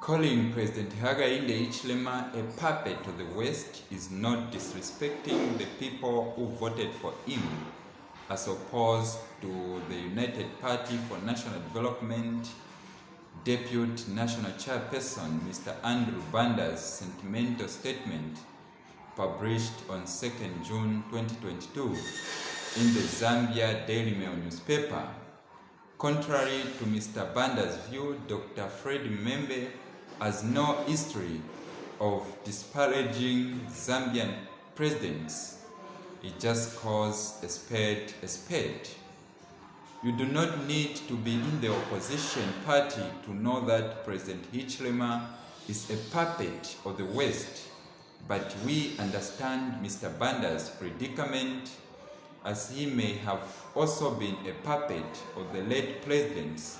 Calling President Hakainde Hichilema a puppet of the West is not disrespecting the people who voted for him, as opposed to the United Party for National Development Deputy National Chairperson Mr Andrew Banda's sentimental statement published on 2nd June 2022 in the Zambia Daily Mail newspaper. Contrary to Mr Banda's view, Dr. Fred Membe has no history of disparaging Zambian presidents. He just calls a spade a spade. You do not need to be in the opposition party to know that President Hichilema is a puppet of the West, but we understand Mr Banda's predicament, as he may have also been a puppet of the late presidents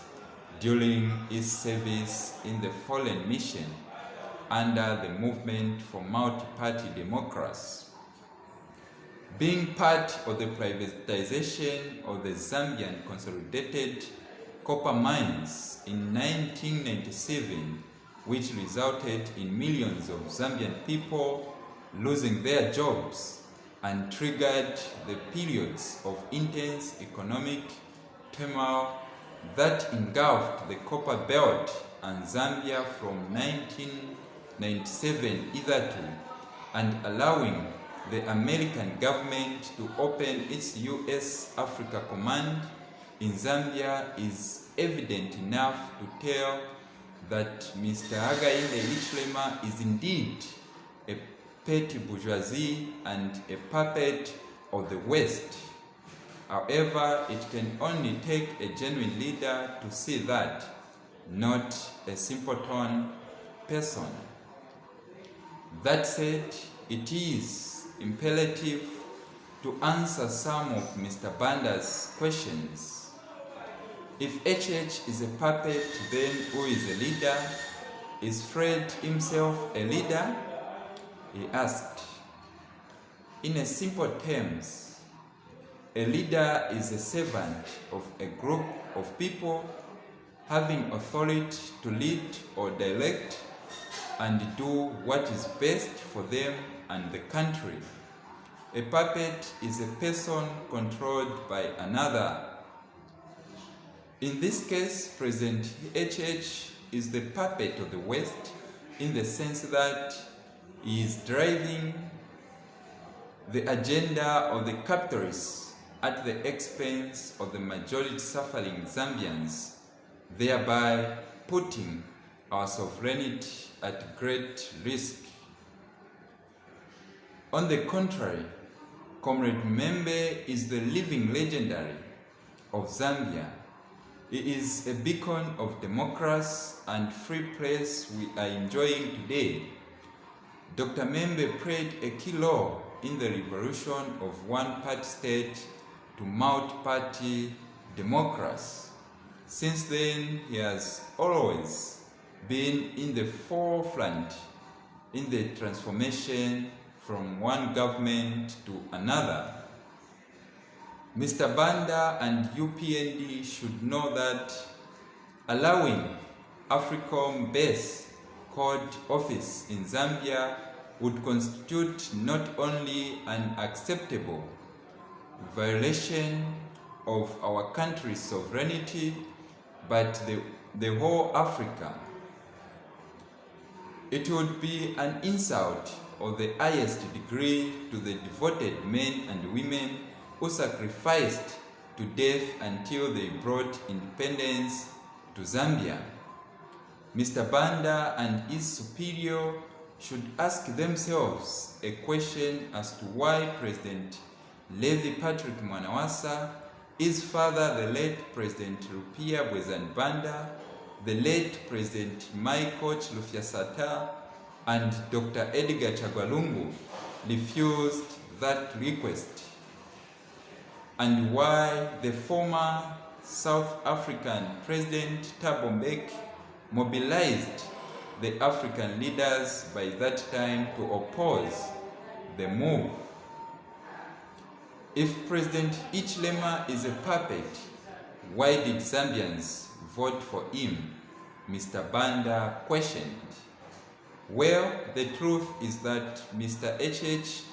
during his service in the foreign mission under the movement for Multiparty Democracy. Being part of the privatization of the Zambian Consolidated Copper Mines in 1997, which resulted in millions of Zambian people losing their jobs and triggered the periods of intense economic turmoil that engulfed the Copperbelt and Zambia from 1997 hitherto, and allowing the American government to open its U.S. Africa Command in Zambia is evident enough to tell that Mr Hakainde Hichilema is indeed a petty bourgeoisie and a puppet of the West. However, it can only take a genuine leader to see that, not a simpleton person. That said, it is imperative to answer some of Mr Banda's questions. If HH is a puppet, then who is a leader? Is Fred himself a leader? He asked. In a simple terms, a leader is a servant of a group of people having authority to lead or direct and do what is best for them and the country. A puppet is a person controlled by another. In this case, President HH is the puppet of the West in the sense that he is driving the agenda of the capitalists at the expense of the majority suffering Zambians, thereby putting our sovereignty at great risk. On the contrary, Comrade Membe is the living legendary of Zambia. He is a beacon of democracy and free press we are enjoying today. Dr. Membe played a key role in the revolution of one-party state to multi-party democracy. Since then, he has always been in the forefront in the transformation from one government to another. Mr Banda and UPND should know that allowing AFRICOM-based code office in Zambia would constitute not only an acceptable violation of our country's sovereignty, but the whole Africa. It would be an insult of the highest degree to the devoted men and women who sacrificed to death until they brought independence to Zambia. Mr Banda and his superior should ask themselves a question as to why President Levi Patrick Mwanawasa, his father the late President Rupia Banda, the late President Michael Chilufya-Sata, and Dr. Edgar Chagwalungu refused that request, and why the former South African President Thabo Mbeki mobilized the African leaders by that time to oppose the move. If President Hichilema is a puppet, why did Zambians vote for him? Mr Banda questioned. Well, the truth is that Mr HH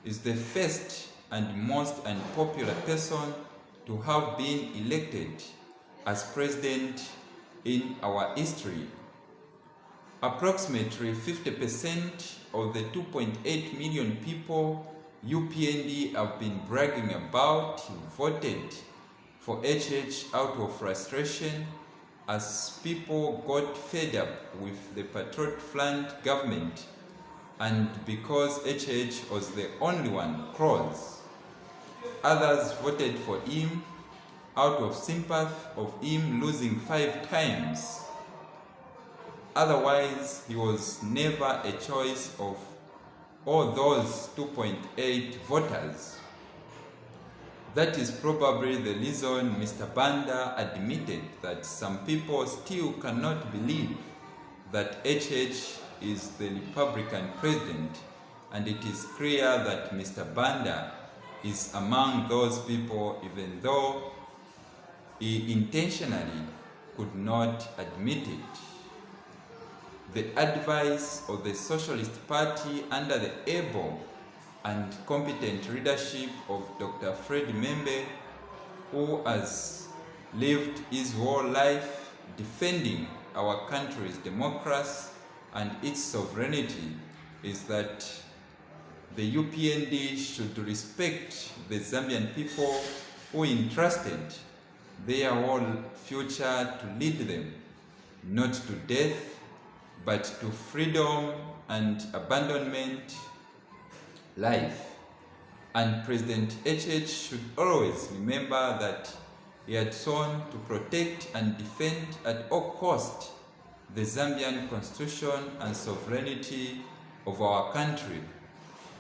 is the first and most unpopular person to have been elected as president in our history. Approximately 50% of the 2.8 million people UPND have been bragging about voted for HH out of frustration as people got fed up with the Patriot Front government and because HH was the only one close. Others voted for him out of sympathy of him losing 5 times. Otherwise, he was never a choice of all those 2.8 voters. That is probably the reason Mr Banda admitted that some people still cannot believe that HH is the Republican president, and it is clear that Mr Banda is among those people even though he intentionally could not admit it. The advice of the Socialist Party under the able and competent leadership of Dr. Fred Membe, who has lived his whole life defending our country's democracy and its sovereignty, is that the UPND should respect the Zambian people who entrusted their whole future to lead them, not to death, but to freedom and abandonment life. And President HH should always remember that he had sworn to protect and defend at all costs the Zambian constitution and sovereignty of our country.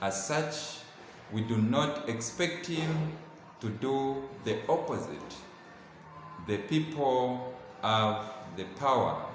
As such, we do not expect him to do the opposite. The people have the power.